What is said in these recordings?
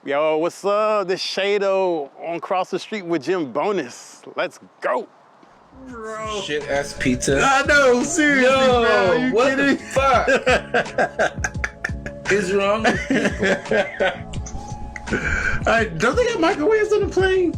Yo, what's up? This Shaydo on Cross the Street with Jim Bonus. Let's go. Bro. Shit ass pizza. I know, seriously, Yo, bro. Are you what kidding? the fuck is wrong with people? Don't they have microwaves on the plane?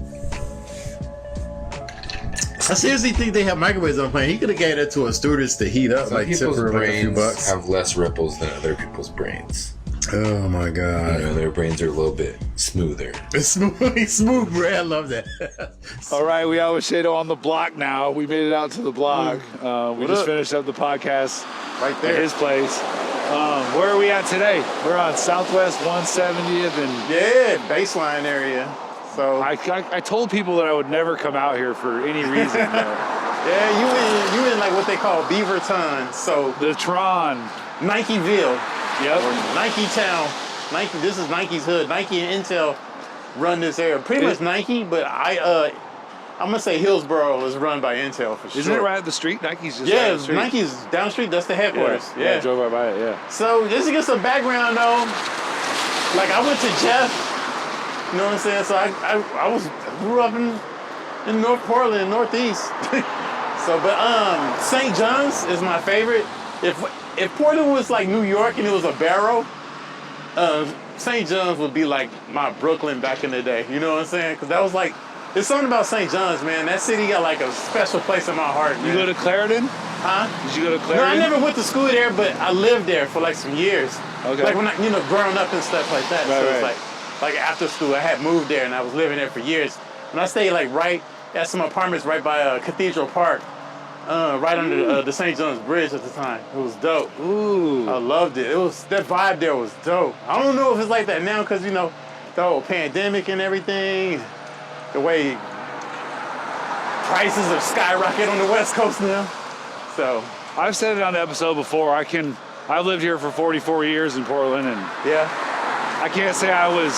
I seriously think they have microwaves on the plane. He could have gave that to a stewardess to heat up, Some like tip people's her like a few brains bucks. have less ripples than other people's brains. Oh my god. You know, their brains are a little bit smoother. It's smooth, bro. I love that. All right, we out with Shaydo on the block now. We made it out to the block. We just finished up the podcast Right there. at his place. Where are we at today? We're on Southwest 170th, and Yeah, baseline area. So I told people that I would never come out here for any reason. yeah, you in like what they call Beaverton. So The Tron. Nikeville. Yep. Or Nike Town. Nike. This is Nike's hood. Nike and Intel run this area. Pretty much Nike, but I'm gonna say Hillsboro is run by Intel for sure. Isn't it right at the street? Nike's just Yeah, right at the street. Nike's down the street. That's the headquarters. Yeah, I drove right by it, yeah. So just to get some background though, like I went to Jeff. You know what I'm saying? So I grew up in North Portland, Northeast. So, but St. John's is my favorite. If Portland was like New York and it was a barrow, St. John's would be like my Brooklyn back in the day. You know what I'm saying? Because that was like, there's something about St. John's, man. That city got like a special place in my heart, man. You go to Clarendon? Huh? Did you go to No, Clarendon? I never went to school there, but I lived there for like some years. Okay. Like when I, growing up and stuff like that. Right, So right. it's like after school, I had moved there and I was living there for years. And I stayed like right at some apartments right by Cathedral Park, right under the St. John's Bridge at the time. It was dope. Ooh. I loved it. That vibe there was dope. I don't know if it's like that now because the whole pandemic and everything, the way prices have skyrocketed on the West Coast now. So I've said it on the episode before. I've lived here for 44 years in Portland, and yeah. I can't say I was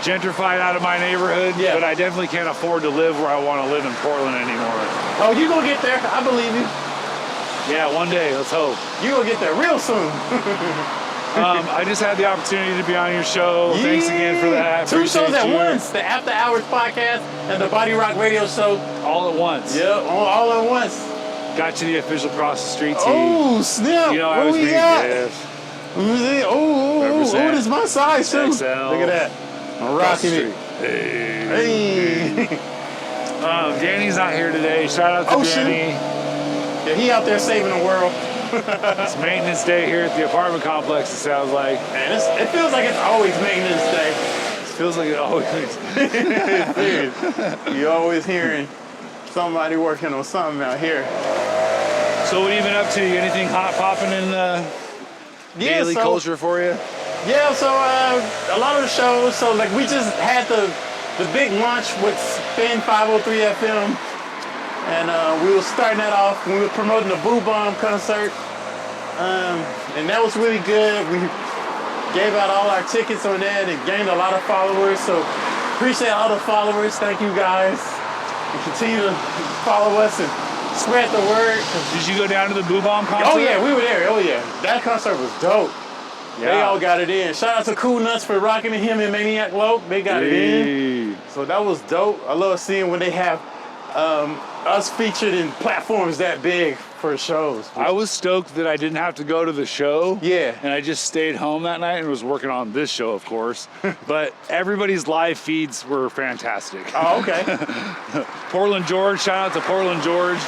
gentrified out of my neighborhood, Yeah. but I definitely can't afford to live where I want to live in Portland anymore. Oh, you gonna get there? I believe you. Yeah, one day, let's hope. You gonna get there real soon. I just had the opportunity to be on your show. Thanks again for that. Two shows Appreciate at you. once: the After Hours podcast and the Body Rock Radio Show. All at once. Yeah, all at once. Got you the official Cross the Street tee. Oh snap! You know, I what was we being got? yes. Oh, Represent. this is my size too. XL. Look at that. I'm Cross the rocking it. Street. Hey. Hey. Danny's not here today. Shout out to Ocean. Danny. Yeah, he out there saving the world. It's maintenance day here at the apartment complex, it sounds like. Man, it feels like it's always maintenance day. Feels like it always Dude, you're always hearing somebody working on something out here. So what have you been up to? Anything hot popping in daily culture for you? Yeah, so a lot of the shows. So like we just had the big launch with Spin 503 FM, and we were starting that off. We were promoting the Boo Bomb concert, and that was really good. We gave out all our tickets on that and gained a lot of followers. So appreciate all the followers. Thank you guys, and continue to follow us and spread the word. Did you go down to the Boo Bomb concert? Oh yeah, we were there. Oh yeah, that concert was dope. Yeah. They all got it in. Shout out to Cool Nuts for rocking him and Maniac Low. They got it in. So that was dope. I love seeing when they have us featured in platforms that big for shows. I was stoked that I didn't have to go to the show. Yeah. And I just stayed home that night and was working on this show, of course. But everybody's live feeds were fantastic. Oh, okay. Portland George, shout out to Portland George.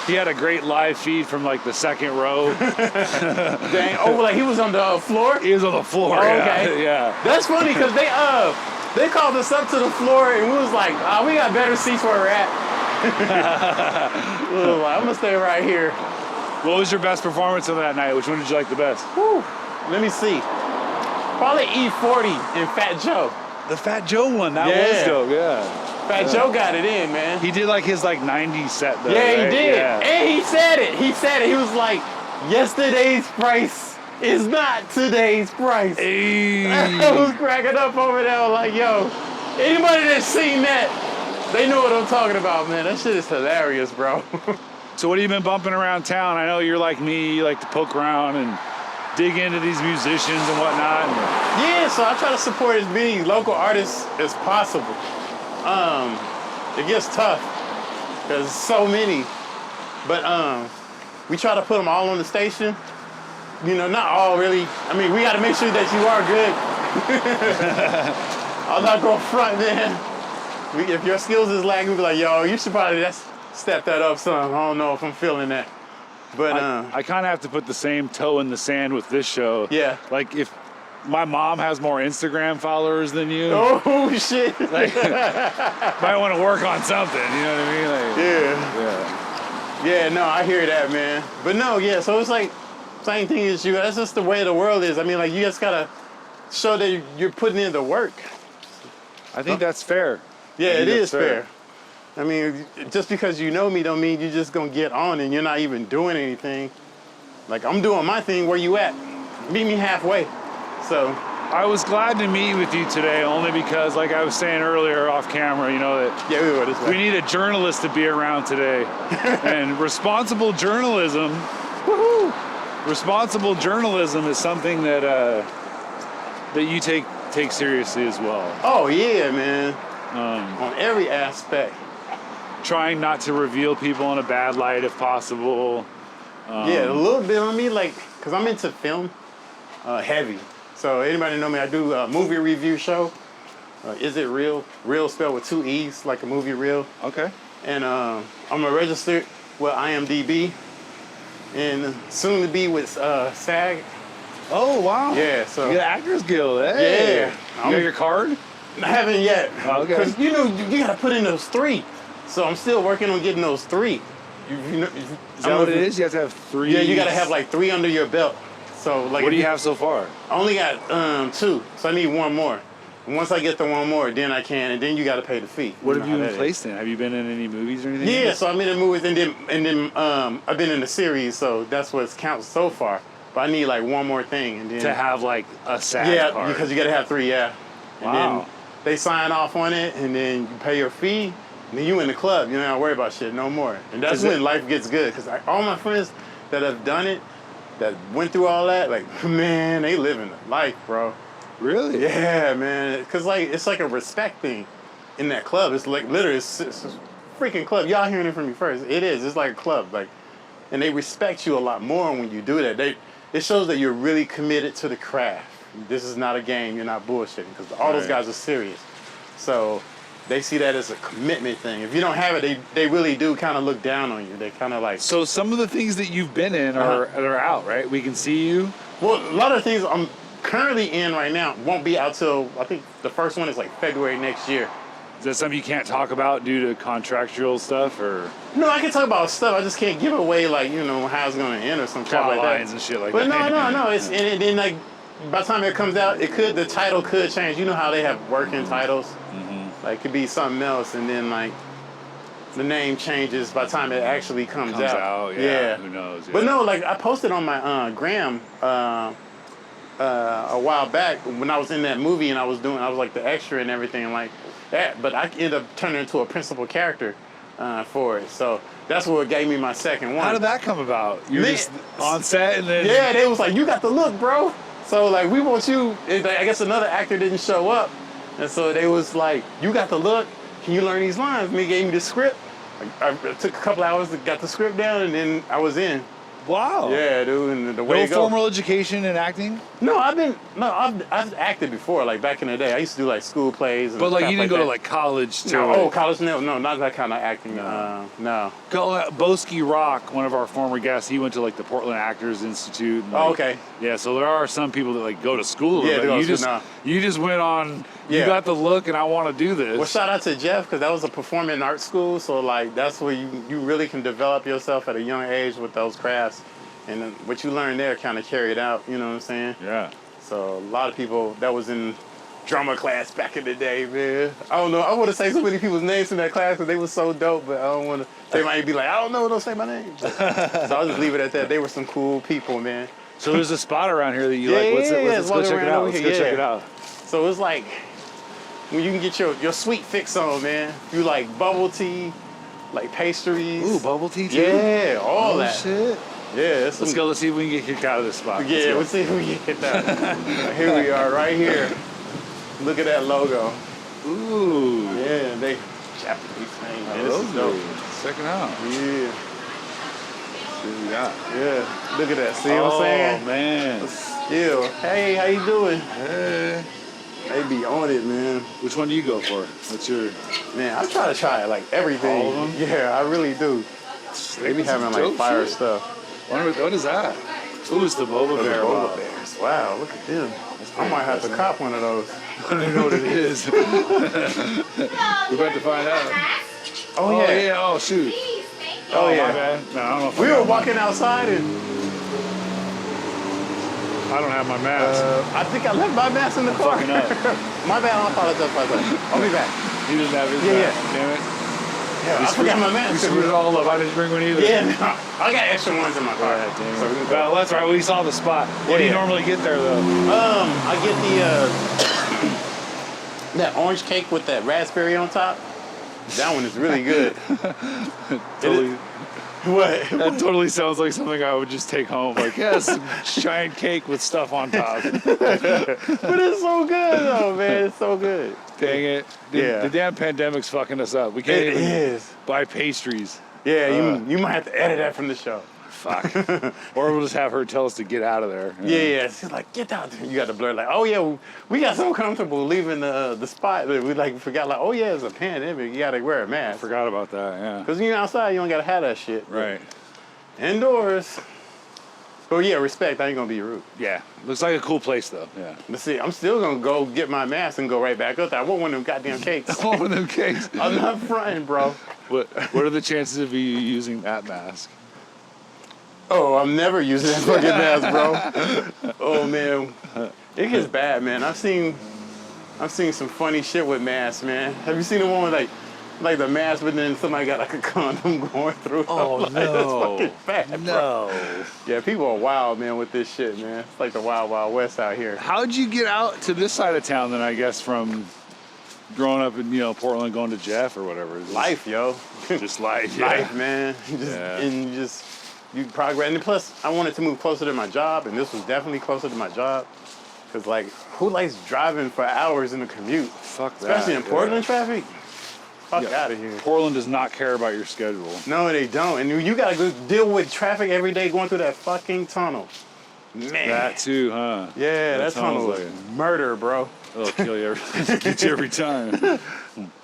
He had a great live feed from like the second row. Dang. Oh, like he was on the floor? He was on the floor. Oh, yeah. okay. Yeah. That's funny because they called us up to the floor and we was like, we got better seats where we're at. We was like, I'm gonna stay right here. What was your best performance of that night? Which one did you like the best? Whew. Let me see. Probably E40 and Fat Joe. The Fat Joe one. That Yeah. was dope. Yeah. Fat Joe got it in, man. He did like his like 90s set though. Yeah, right? he did. Yeah. And he said it. He was like, yesterday's price is not today's price. Hey. I was cracking up over there. I was like, yo, anybody that's seen that, they know what I'm talking about, man. That shit is hilarious, bro. So what have you been bumping around town? I know you're like me, you like to poke around and dig into these musicians and whatnot. Yeah, Yeah, so I try to support as many local artists as possible. It gets tough because there's so many, but we try to put them all on the station. You know, not all really. I mean, we got to make sure that you are good. I'm not going front, man. If your skills is lacking, we be like, yo, you should probably step that up some. I don't know if I'm feeling that. But I kind of have to put the same toe in the sand with this show. Yeah. Like if my mom has more Instagram followers than you. Oh shit. Like, might want to work on something. You know what I mean? Like, yeah. Yeah. No, I hear that, man. But no, yeah. So it's like same thing as you. That's just the way the world is. I mean, like you just gotta show that you're putting in the work. I think that's fair. Yeah, it is fair. I mean, just because you know me don't mean you're just gonna get on and you're not even doing anything. Like I'm doing my thing. Where you at? Meet me halfway. So I was glad to meet with you today, only because, like I was saying earlier off camera, you know that yeah, we were this way. We need a journalist to be around today, and responsible journalism. Woohoo! Responsible journalism is something that that you take seriously as well. Oh yeah, man. On every aspect. Trying not to reveal people in a bad light if possible. Yeah, a little bit on me, like, cause I'm into film, heavy. So anybody know me? I do a movie review show. Is It Real? Real spelled with 2 E's, like a movie reel. Okay. And I'm a registered with IMDb, and soon to be with SAG. Oh wow. Yeah. So you got Actors Guild. Hey. Yeah. You got your card? I haven't yet. Okay. Cause you know you gotta put in those 3. So I'm still working on getting those 3. You know, is that what it is? You have to have 3. Yeah, you gotta have like 3 under your belt. So like, what do you have so far? I only got 2, so I need 1 more. And once I get the 1 more, then I can, and then you got to pay the fee. What have you been placed in? Have you been in any movies or anything? Yeah, so I'm in movies, and then I've been in the series, so that's what counts so far. But I need like 1 more thing, and then to have like a SAG card. Because you got to have 3, yeah. And wow. then they sign off on it, and then you pay your fee, and then you in the club. You don't have to worry about shit no more. And that's when life gets good, because all my friends that have done it, that went through all that, like, man, they living the life, bro. Really? Yeah, man. Because, like, it's like a respect thing in that club. It's like, literally, it's a freaking club. Y'all hearing it from me first. It is. It's like a club. Like, and they respect you a lot more when you do that. It shows that you're really committed to the craft. This is not a game. You're not bullshitting. Because all those guys are serious. So they see that as a commitment thing. If you don't have it, they really do kind of look down on you. They kind of like... So some of the things that you've been in are out, right? We can see you? Well, a lot of the things I'm currently in right now won't be out till, I think the first one is like February next year. Is that something you can't talk about due to contractual stuff, or? No, I can talk about stuff. I just can't give away, like, you know, how it's going to end or some crap like that. Lines and shit like but that. But no. It's, and then, like, by the time it comes out, the title could change. You know how they have working titles? Mm-hmm. Like, it could be something else, and then, like, the name changes by the time it actually comes out. Yeah. Who knows? Yeah. But no, like, I posted on my gram a while back when I was in that movie, and I was like the extra and everything like that. But I ended up turning into a principal character for it. So that's what gave me my second one. How did that come about? You're just on set and then... Yeah, they was like, you got the look, bro. So, like, we want you... I guess another actor didn't show up. And so they was like, you got the look. Can you learn these lines? And they gave me the script. I took a couple hours to get the script down, and then I was in. Wow. Yeah, dude, and the way no it goes. formal education in acting? No, I've acted before, like back in the day. I used to do like school plays. And but like stuff you didn't go that. to like college to... No, college, no, not that kind of acting. No. Boski Rock, one of our former guests, he went to like the Portland Actors Institute. And, like, oh, okay. Yeah, so there are some people that like go to school. Yeah, but you just went on. You got the look, and I want to do this. Well, shout out to Jeff, because that was a performing arts school. So like that's where you really can develop yourself at a young age with those crafts. And what you learn there kind of carried out, you know what I'm saying? Yeah. So a lot of people that was in drama class back in the day, man. I don't know. I want to say so many people's names in that class because they were so dope, but I don't want to. They might be like, I don't know, don't say my name. So I'll just leave it at that. They were some cool people, man. So there's a spot around here that you like. Let's go check it out. Let's go check it out. So it's like when you can get your sweet fix on, man. You like bubble tea, like pastries. Ooh, bubble tea too? Yeah, all that. Shit. Yeah, Let's go. Let's see if we can get kicked out of this spot. Yeah, let's see if we can get that. Here we are, right here. Look at that logo. Ooh. Yeah, they Japanese thing. Man, this is dope. Check it out. Yeah. See what we got. Yeah. Look at that. See what I'm saying? Oh man. Yeah. Hey, how you doing? Hey. They be on it, man. Which one do you go for? What's your? Man, I try to try like everything. All of them? Yeah, I really do. They be having like fire stuff. What is that? Ooh, it's the Boba Bear. Boba Bears. Wow, look at them. I might have to cop one of those. I don't even know what it is. We're about to find out. Oh yeah. Oh shoot. Oh yeah. My bad. No, I don't know if We were walking outside and I don't have my mask. I think I left my mask in the car. Fucking up. My bad. I apologize. I'll be back. He doesn't have his Yeah, mask. Damn it. Yeah, I forgot my We mask. screwed it all up. I didn't bring one either. Yeah, no, I got extra ones in my car. God damn it. So we can go. Well, that's right. We saw the spot. What do you Yeah. normally get there though? I get the that orange cake with that raspberry on top. That one is really good. Totally. What? That totally sounds like something I would just take home. Like, yes, giant cake with stuff on top. But it's so good though, man. It's so good. Dang it. The damn pandemic's fucking us up. We can't It even is. buy pastries. Yeah, you might have to edit that from the show. Fuck. Or we'll just have her tell us to get out of there. Yeah. She's like, get out there. You got to blur like, oh yeah, we got so comfortable leaving the spot that we like forgot like, oh yeah, it's a pandemic. You got to wear a mask. Forgot about that, yeah. Because you're outside, you don't got to have that shit. Right. Indoors. But yeah, respect. I ain't going to be rude. Yeah. Looks like a cool place, though. Yeah. But see, I'm still going to go get my mask and go right back up there. I want one of them goddamn cakes. One of them cakes. I'm not fronting, bro. What are the chances of you using that mask? Oh, I'm never using that fucking mask, bro. Oh man, it gets bad, man. I've seen some funny shit with masks, man. Have you seen the one with like the mask, but then somebody got like a condom going through? Oh like, no, that's fucking bad, bro. Yeah, people are wild, man, with this shit, man. It's like the wild, wild west out here. How'd you get out to this side of town then? I guess from growing up in Portland, going to Jeff or whatever. Life, yo. Just life. Yeah. Life, man. You progress. And plus, I wanted to move closer to my job, and this was definitely closer to my job. Because, like, who likes driving for hours in the commute? Fuck that. Especially in Portland traffic? Fuck out of here. Portland does not care about your schedule. No, they don't. And you got to go deal with traffic every day going through that fucking tunnel. Man. That too, huh? Yeah, that tunnel is murder, bro. It'll kill you get you every time.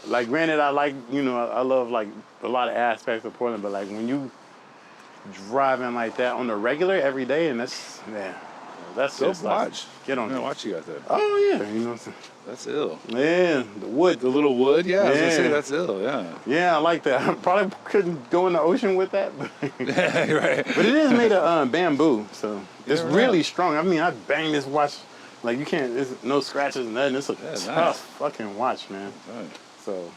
Like, granted, I love, like, a lot of aspects of Portland, but, like, when you driving like that on the regular every day, and that's just like, get on. Yeah, watch you got that. Oh yeah, you know what I'm saying? That's ill. Yeah, the wood. The little wood, yeah. I was gonna say Yeah. that's ill, yeah. Yeah, I like that. I probably couldn't go in the ocean with that, but, Right. but it is made of bamboo, so it's Yeah, right. really strong. I mean, I banged this watch like you can't. There's no scratches, nothing. It's a tough nice. fucking watch, man. Right. So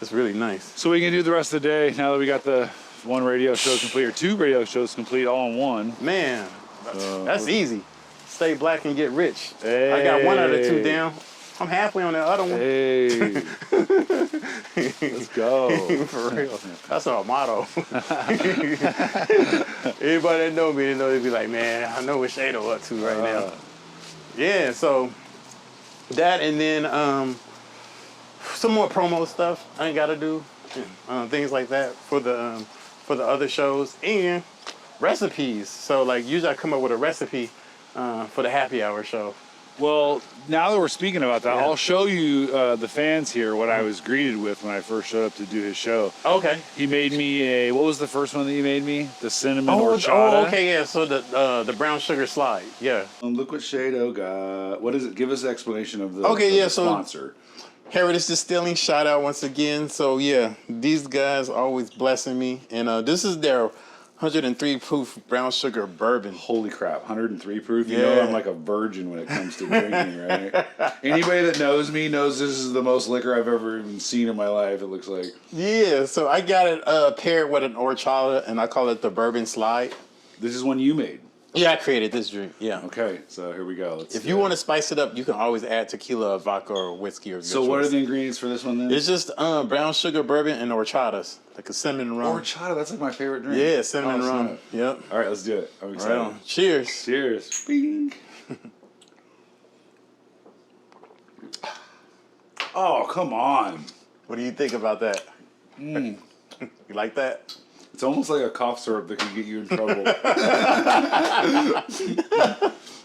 it's really nice. So we can do the rest of the day now that we got the one radio show complete, or two radio shows complete all in one. Man, that's easy. Stay black and get rich. Hey. I got one out of two down. I'm halfway on that other one. Hey, let's go. For real. That's our motto. Everybody that know me, they be like, man, I know what Shaydo up to right now. Yeah, so that, and then some more promo stuff I ain't got to do. Things like that for the other shows, and recipes. So like usually I come up with a recipe for the happy hour show. Well, now that we're speaking about that, I'll show you the fans here what I was greeted with when I first showed up to do his show. Okay. He made me what was the first one that you made me? The cinnamon horchata. Oh, okay, yeah. So the brown sugar slide, yeah. Look what Shaydo got. What is it? Give us an explanation of the, sponsor. Heritage Distilling, shout out once again. So yeah, these guys always blessing me, and this is their 103 proof brown sugar bourbon. Holy crap, 103 proof. You know I'm like a virgin when it comes to drinking, right? Anybody that knows me knows this is the most liquor I've ever even seen in my life, it looks like. Yeah, so I got it paired with an horchata, and I call it the bourbon slide. This is one you made. Yeah, I created this drink. Yeah. Okay, so here we go. If you want to spice it up, you can always add tequila, or vodka, or whiskey. Or So what are the ingredients for this one then? It's just brown sugar, bourbon, and horchatas, like a cinnamon rum. Horchata, that's like my favorite drink. Yeah, cinnamon rum. snap. Yep. All right, let's do it. I'm excited. Right on. Cheers. Cheers. Bing. Oh, come on. What do you think about that? You like that? It's almost like a cough syrup that could get you in trouble.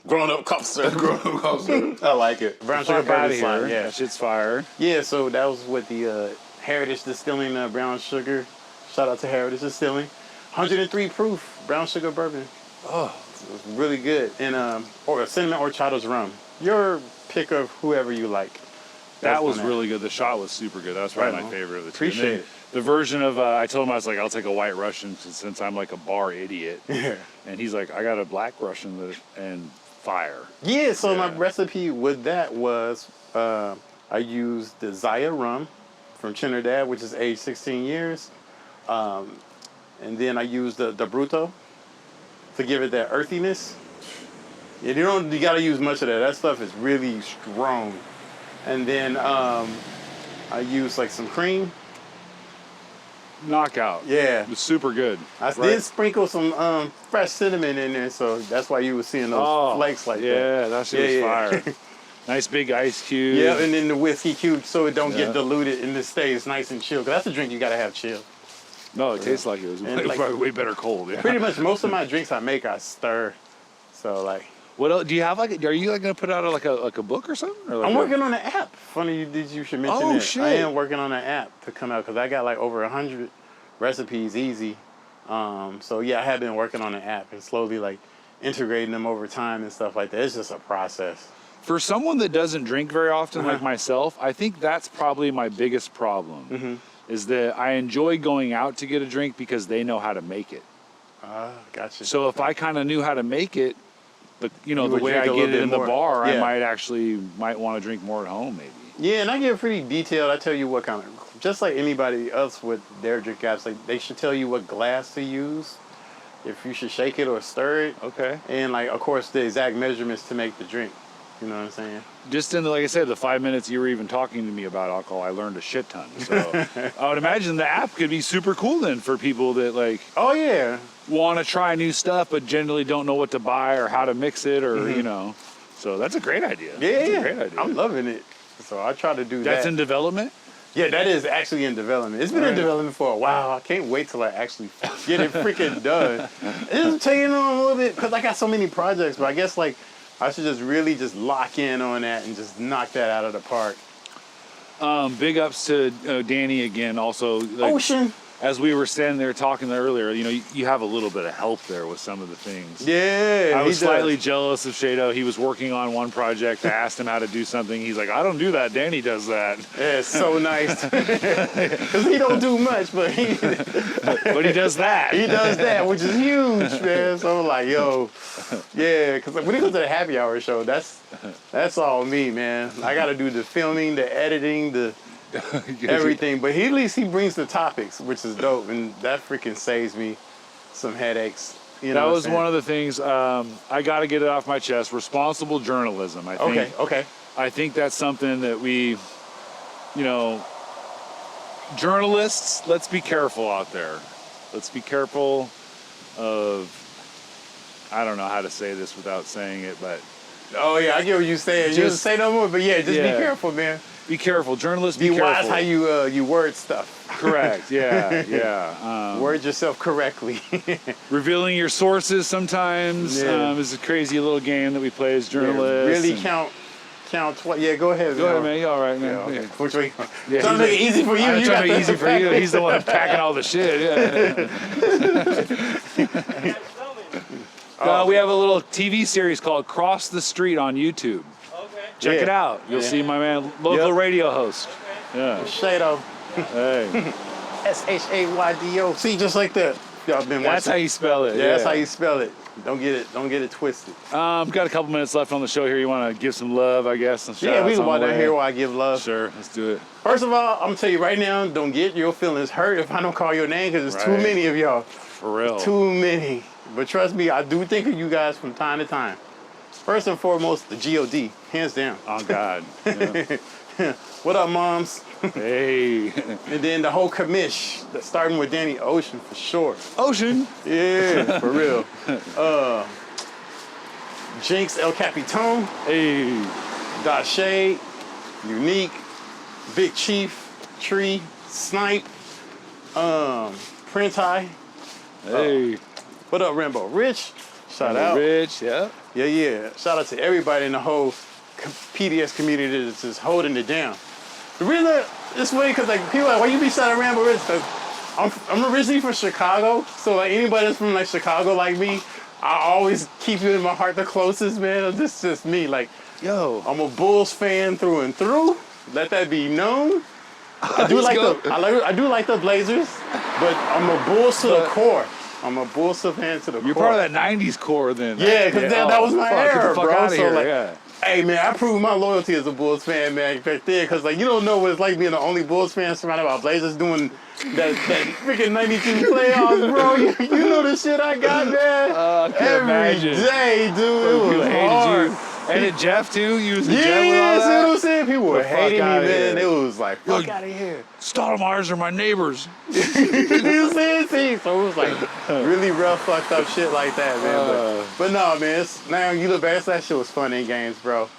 Grown up cough syrup. Grown-up cough syrup. I like it. Brown sugar, Fuck out bourbon, of fine. here. Yeah. That shit's fire. Yeah. So that was with the Heritage Distilling brown sugar. Shout out to Heritage Distilling. 103 proof brown sugar bourbon. Oh, It was really good. And or cinnamon horchata's rum. Your pick of whoever you like. that was on really good. The shot was super good. That was probably Right my on. favorite of the two. Appreciate And then it. The version of, I told him, I was like, I'll take a white Russian since I'm like a bar idiot. Yeah. And he's like, I got a black Russian and fire. Yeah, so my Yeah. recipe with that was I used the Zaya rum from Trinidad, which is aged 16 years. And then I used the Bruto to give it that earthiness. Yeah, you gotta use much of that. That stuff is really strong. And then I used like some cream. Knockout. Yeah. It was super good. I did sprinkle some fresh cinnamon in there, so that's why you were seeing those flakes like that. Yeah, that shit was fire. Nice big ice cube. Yeah, and then the whiskey cube so it don't Yeah. get diluted and it stays nice and chill. 'Cause that's a drink you gotta have chill. No, it tastes like it was And like- way better cold. Yeah. Pretty much most of my drinks I make I stir. So like What else, do you have are you like gonna put out like a book or something? Or like I'm working on an app. Funny you should mention Oh, it. shit. I am working on an app to come out because I got like over 100 recipes easy. So yeah, I have been working on an app and slowly like integrating them over time and stuff like that. It's just a process. For someone that doesn't drink very often, like Uh-huh. myself, I think that's probably my biggest problem. Mm-hmm. Is that I enjoy going out to get a drink because they know how to make it. Gotcha. So if I kind of knew how to make it, the You the would way I drink a get little it bit in the more. bar, I Yeah. might want to drink more at home, maybe. Yeah, and I get pretty detailed. I tell you what kind of, just like anybody else with their drink apps, like they should tell you what glass to use, if you should shake it or stir it, Okay. and like of course the exact measurements to make the drink. You know what I'm saying? Just in like I said, the 5 minutes you were even talking to me about alcohol, I learned a shit ton. So I would imagine the app could be super cool then for people that like Oh yeah, want to try new stuff but generally don't know what to buy or how to mix it or you know. So that's a great idea. yeah, That's yeah. a great idea. I'm loving it. So I try to do That's that. in development? Yeah, that is actually in development. It's been in Alright. development for a while. I can't wait till I actually get it freaking done. It's taking on a little bit because I got so many projects, but I guess like I should just really just lock in on that and just knock that out of the park. Big ups to Danny again. Also, like, Ocean. as we were standing there talking earlier, you know, you have a little bit of help there with some of the things. Yeah, I was he does. slightly jealous of Shaydo. He was working on one project. I asked him how to do something. He's like, I don't do that. Danny does that. Yeah, it's so nice. Because he don't do much, but he But he does that. he does that, which is huge, man. So I'm like, yo, yeah. Because when he goes to the happy hour show, that's all me, man. I got to do the filming, the editing, the everything. But at least he brings the topics, which is dope, and that freaking saves me some headaches. You know That what was I'm one of the things I got to get it off my chest. Responsible journalism. I think. saying? Okay. I think that's something that we, you know, journalists. Let's be careful out there. Let's be careful of. I don't know how to say this without saying it, but Oh yeah, I get what you're saying. You didn't Just- say no more, but yeah, just Yeah. be careful, man. be careful. Journalists, Be be careful. wise how you word stuff. Correct. Yeah. Yeah. Word yourself correctly. Revealing your sources sometimes Yeah. is a crazy little game that we play as Yeah, journalists. really and- count twice. Yeah, go ahead. Go ahead, man. You all right, man? Yeah, okay. Yeah. Which way? Yeah, Trying to make it easy for you. I'm You trying to got make it the easy for you. He's the one packing all the shit. Yeah. We have a little TV series called Cross the Street on YouTube. Check Yeah. it out. You'll Yeah. see my man, local Yep. radio host. Yeah. Shaydo. Hey. Shaydo. See, just like that. Y'all been That's how watching. you spell it. Yeah, that's how you spell it. Don't get it twisted. Got a couple minutes left on the show here. You want to give some love, I guess? Some Yeah, we shout-outs can on walk the down way? here while I give love. Sure, let's do it. First of all, I'm gonna tell you right now, don't get your feelings hurt if I don't call your name because there's too Right. many of y'all. For real. Too many. But trust me, I do think of you guys from time to time. First and foremost, the G.O.D., hands down. Oh, God. Yeah. What up, moms? Hey. And then the whole commish, starting with Danny Ocean for sure. Ocean. Yeah, for real. Jinx, El Capitan, Hey. Dot Shade, Unique, Big Chief, Tree, Snipe, Prince High. Hey. What up, Rambo? Rich, shout out. Rich, yeah. Yeah. Shout out to everybody in the whole PDS community that's just holding it down. The reason it's funny because like people are like, why you be shouting Rambo Rich? Because I'm originally from Chicago, so like anybody that's from like Chicago like me, I always keep you in my heart the closest, man. This is just me. Like, Yo. I'm a Bulls fan through and through. Let that be known. I do like the Blazers, but I'm a Bulls to the core. I'm a Bulls fan to the core. You're part of that 90s core then. Yeah, because that was my era, bro. Out of so here, like, yeah. hey man, I proved my loyalty as a Bulls fan, man, back there. Because like you don't know what it's like being the only Bulls fan surrounded by Blazers doing that freaking '92 playoffs, bro. You know the shit I got, man. I can Every imagine. day, dude. It was hard. And at Jeff too. You was a Jeff with all Yeah, see what that. I'm saying? People were The fuck hating me, outta man. here. It was like, fuck out of here. Stoudemires are my neighbors. You see? So it was like really rough, fucked up shit like that, man. But no, man. Now you look back, that shit was fun in games, bro.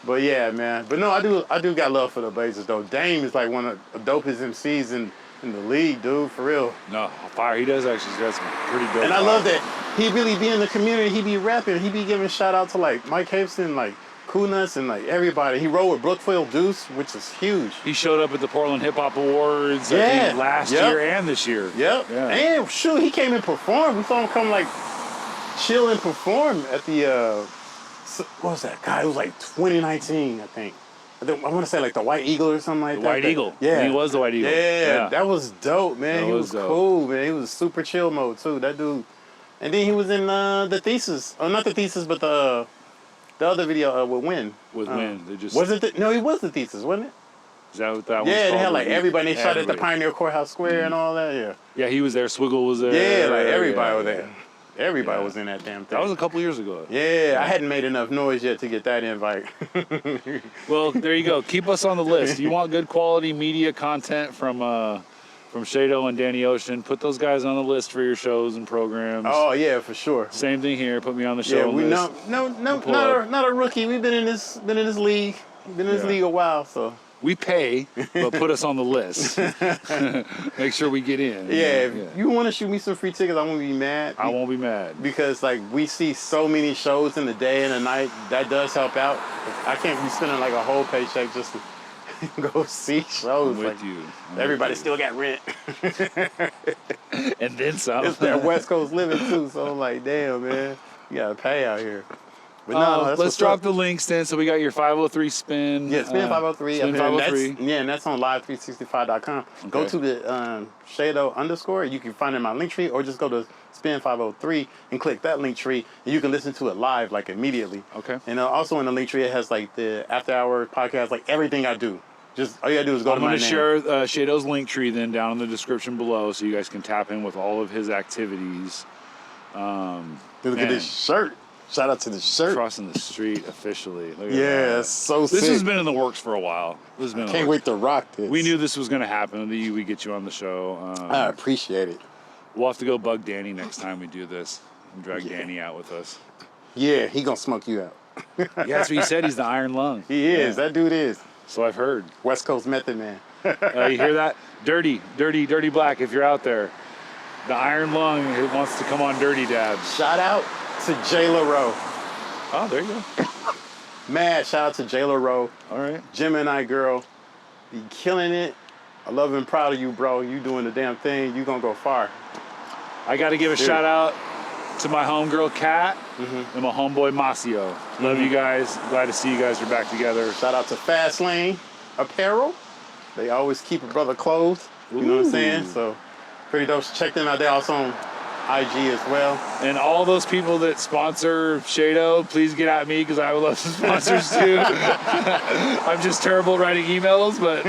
But yeah, man. But no, I do got love for the Blazers though. Dame is like one of the dopest MCs in the league, dude, for real. No, fire. He does actually. He's got some pretty dope. And I fire. love that he really be in the community. He be rapping. He be giving shout out to like Mike Haveson, like Cool Nuts, and like everybody. He rode with Brookfield Deuce, which is huge. He showed up at the Portland Hip Hop Awards I Yeah. think, last Yep. year and this year. Yep. Yeah. And shoot, he came and performed. We saw him come like chill and perform at the what was that? God, it was like 2019, I think. I want to say like the White Eagle or something like The that. White Eagle. Yeah. He was the White Eagle. Yeah, that was dope, man. That He was was dope. cool, man. He was super chill mode too. That dude. And then he was in the Thesis. Oh, not the Thesis, but the other video with Win. With Win. They just Was it? No, he was the Thesis, wasn't it? Is that what that was? Yeah, they called? had like everybody. They shot at the Everybody. Pioneer Courthouse Square and all that. Yeah. Yeah, he was there. Swiggle was there. Yeah, like everybody was Yeah. there. Everybody Yeah. was in that damn thing. That was a couple years ago. Yeah, I hadn't made enough noise yet to get that invite. Well, there you go. Keep us on the list. You want good quality media content from Shaydo and Danny Ocean? Put those guys on the list for your shows and programs. Oh yeah, for sure. Same thing here. Put me on the show. Yeah, we list. no, Pull up. not a rookie. We've been in this league. Been in this Yeah. league a while, so We pay, but put us on the list. Make sure we get in. yeah. If you want to shoot me some free tickets, I won't be mad. I won't be mad. Because like we see so many shows in the day and the night. That does help out. I can't be spending like a whole paycheck just to go see shows. I'm with like, you. I'm Everybody with still got rent. you. And then some. It's that West Coast living too, so I'm like, damn, man, you gotta pay out here. But no, that's let's what's drop up. the links then. So we got your 503 spin. Yeah, Spin 503. Spin up here, and 503. and that's on live365.com. Go Okay. to the Shaydo _ You can find it in my link tree, or just go to Spin 503 and click that link tree, and you can listen to it live, like immediately. Okay. And also in the link tree, it has like the after hour podcast, like everything I do. Just all you gotta do is go I'm to my going to name. share Shaydo's link tree then down in the description below, so you guys can tap in with all of his activities. Look at man. this shirt. Shout out to the shirt. Crossing the street officially. Look at Yeah, that. it's so This sick. has been in the works for a while. This has been in the Can't works. wait to rock this. We knew this was going to happen. We get you on the show. I appreciate it. We'll have to go bug Danny next time we do this and drag Danny out with us. Yeah, he gonna smoke you out. Yeah, that's what he said. He's the Iron Lung. He is. Yeah. That dude is. So I've heard. West Coast Method Man. You hear that? Dirty Black, if you're out there. The Iron Lung wants to come on Dirty Dabs. Shout out to Jayla Rowe. Oh, there you go. Mad shout out to Jayla Rowe. All right. Gemini girl. You killing it. I love and proud of you, bro. You doing the damn thing. You gonna go far. I got to give a Dude. shout out to my homegirl, Kat, and my homeboy, Masio. Love you guys. Glad to see you guys are back together. Shout out to Fast Lane Apparel. They always keep a brother clothed. You know what I'm saying? Ooh. So pretty dope. Check them out. They're also on IG as well. And all those people that sponsor Shaydo, please get at me because I would love some sponsors too. I'm just terrible at writing emails, but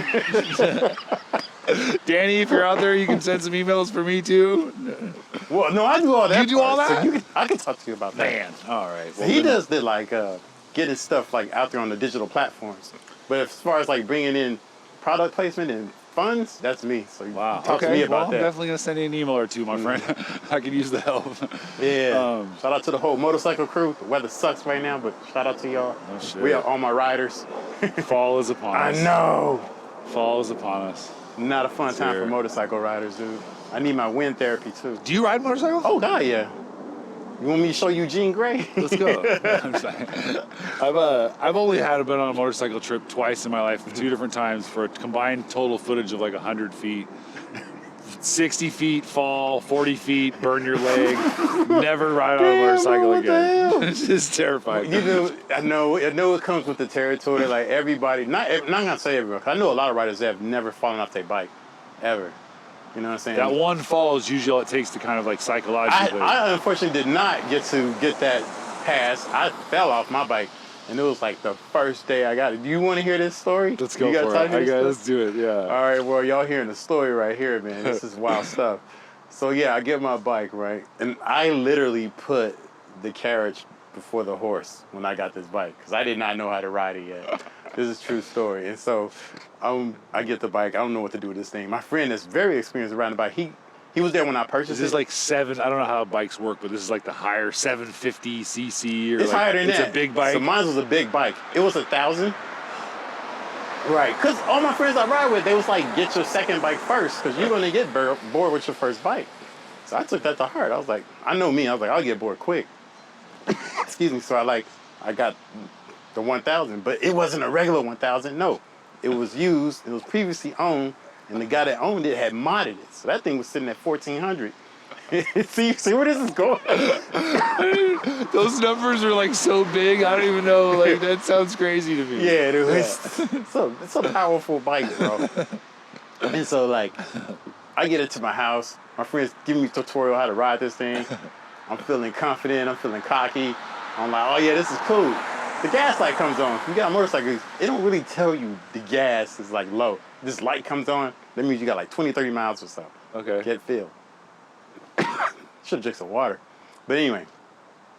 Danny, if you're out there, you can send some emails for me too. Well, no, I do all that. You do all part, that? So I can talk to you about that. Man, all right. Well, He then- does the like getting stuff like out there on the digital platforms. But as far as like bringing in product placement and funds, that's me. So Wow. talk to me about I'm that. definitely gonna send you an email or two, my friend. I could use the help. Yeah. Shout out to the whole motorcycle crew. The weather sucks right now, but shout out to y'all. Oh, shit. We are all my riders. Fall is upon I us. know. Fall is upon us. Not a fun time Sure. for motorcycle riders, dude. I need my wind therapy too. Do you ride motorcycles? Oh God, yeah. You want me to show you Jean Grey? Let's go. I'm just saying. I've only been on a motorcycle trip twice in my life, 2 different times for a combined total footage of like 100 feet. 60 feet fall, 40 feet, burn your leg. Never ride on a motorcycle what the again. hell? It's just terrifying. You know, I know it comes with the territory. Like everybody, not gonna say everyone. 'Cause I know a lot of riders that have never fallen off their bike, ever. You know what I'm saying? That one fall is usually all it takes to kind of like psychologically. I unfortunately did not get that pass. I fell off my bike, and it was like the first day I got it. Do you want to hear this story? Let's go You got for time it. to hear this Let's do it. Yeah. All right, well, y'all hearing the story right here, man. This is wild stuff. So, yeah, I get my bike, right? And I literally put the carriage before the horse when I got this bike because I did not know how to ride it yet. This is a true story. And so I get the bike. I don't know what to do with this thing. My friend is very experienced riding the bike. He was there when I purchased This it. is like I don't know how bikes work, but this is like the higher 750cc or It's like, higher than that. It's a big bike. So mine was a big bike. It was 1,000. Right, because all my friends I ride with, they was like, get your second bike first, because you're going to get bored with your first bike. So I took that to heart. I was like, I know me. I was like, I'll get bored quick. Excuse me. So I got the 1,000, but it wasn't a regular 1,000. No, it was used. It was previously owned, and the guy that owned it had modded it. So that thing was sitting at 1,400. see where this is going? Those numbers are like so big. I don't even know. Like that sounds crazy to me. Yeah, dude. It's a powerful bike, bro. And so like, I get it to my house. My friends give me a tutorial how to ride this thing. I'm feeling confident. I'm feeling cocky. I'm like, oh yeah, this is cool. The gas light comes on. If you got a motorcycle, it don't really tell you the gas is like low. This light comes on, that means you got like 20, 30 miles or so. Okay. Get filled. Should have drank some water. But anyway,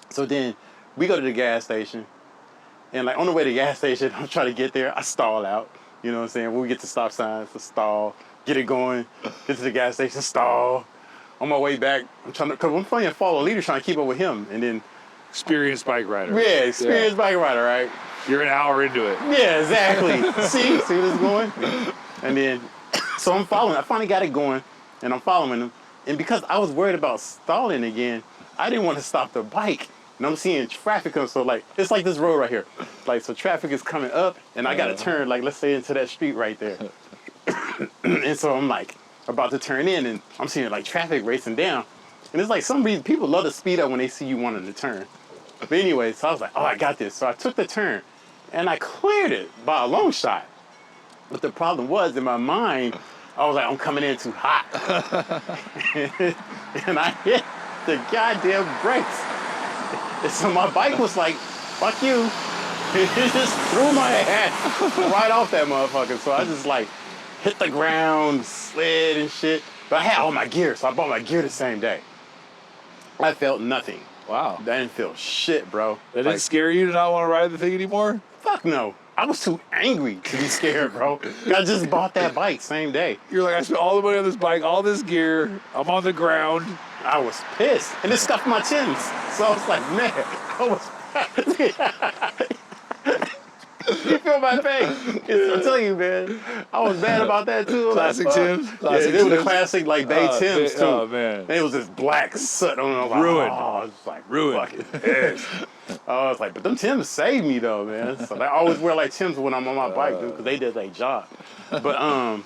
so then we go to the gas station, and like on the way to the gas station, I'm trying to get there. I stall out. You know what I'm saying? When we get to stop signs, I stall, get it going, get to the gas station, stall. On my way back, because I'm playing follow leader, trying to keep up with him, and then Experienced bike rider. yeah, experienced bike rider, right? You're an hour into it. Yeah, exactly. see where this is going? And then, so I'm following. I finally got it going, and I'm following him. And because I was worried about stalling again, I didn't want to stop the bike. And I'm seeing traffic come, so like, it's like this road right here. Like, so traffic is coming up, and I got to turn, like, let's say into that street right there. And so I'm like, about to turn in, and I'm seeing like traffic racing down. And it's like people love to speed up when they see you wanting to turn. But anyway, so I was like, oh, I got this. So I took the turn, and I cleared it by a long shot. But the problem was, in my mind, I was like, I'm coming in too hot. And I hit the goddamn brakes. And so my bike was like, fuck you. It just threw my ass right off that motherfucker. So I just like hit the ground, slid and shit. But I had all my gear, so I bought my gear the same day. I felt nothing. Wow. I didn't feel shit, bro. That didn't scare you to not want to ride the thing anymore? Fuck no. I was too angry to be scared, bro. I just bought that bike same day. You're like, I spent all the money on this bike, all this gear. I'm on the ground. I was pissed. And it scuffed my Timbs. So I was like, man, I was You feel my pain. I'm telling you, man. I was mad about that too. Classic like, Timbs? Yeah, they were the classic like Bay Timbs too. Oh man. And it was this black soot on them. Like, Ruined. Oh, I was like Ruined. fucking pissed. I was like, but them Timbs saved me though, man. So I always wear like Timbs when I'm on my bike, dude, because they did their job. But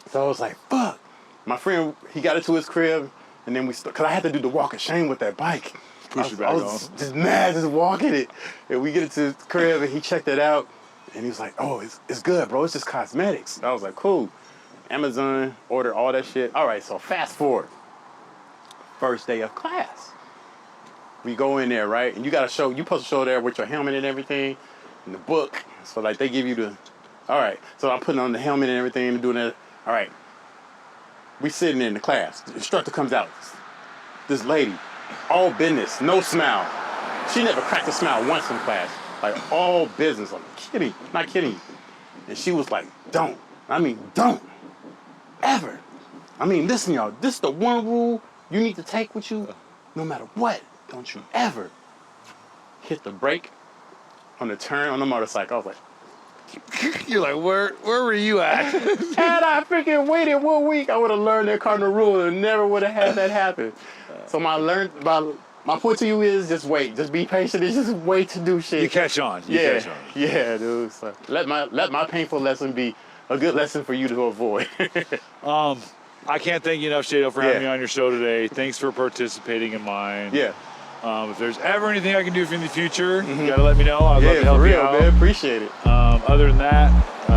so I was like, fuck. My friend, he got it to his crib, and then because I had to do the walk of shame with that bike. Push it back I was just mad, just walking it. And we get it to his crib, and he checked it out, and he was like, oh, it's good, bro. It's just cosmetics. I was like, cool. Amazon, ordered all that shit. All right, so fast forward. First day of class. We go in there, right? And you supposed to show there with your helmet and everything, and the book. So like they give you all right. So I'm putting on the helmet and everything and doing that. All right. We sitting in the class. The instructor comes out. this lady, all business, no smile. She never cracked a smile once in class. Like, all business. I'm kidding, not kidding. And she was like, don't ever. I mean, listen, y'all, this is the one rule you need to take with you, no matter what. Don't you ever hit the brake on the turn on the motorcycle. I was like, You're like, where were you at? had I freaking waited 1 week, I would have learned that cardinal rule and never would have had that happen. So my point to you is just wait, just be patient and just wait to do shit. You catch on. Yeah, dude. So let my painful lesson be a good lesson for you to avoid. I can't thank you enough, Shaydo, for having me on your show today. Thanks for participating in mine. Yeah. If there's ever anything I can do for you in the future, you gotta let me know. I'd love to help you out. Man, appreciate it. Other than that,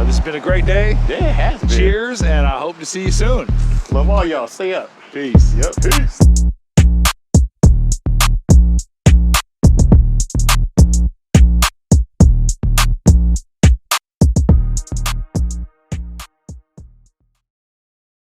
this has been a great day. Yeah, it has been. Cheers, and I hope to see you soon. Love all y'all. Stay up. Peace. Yep. Peace.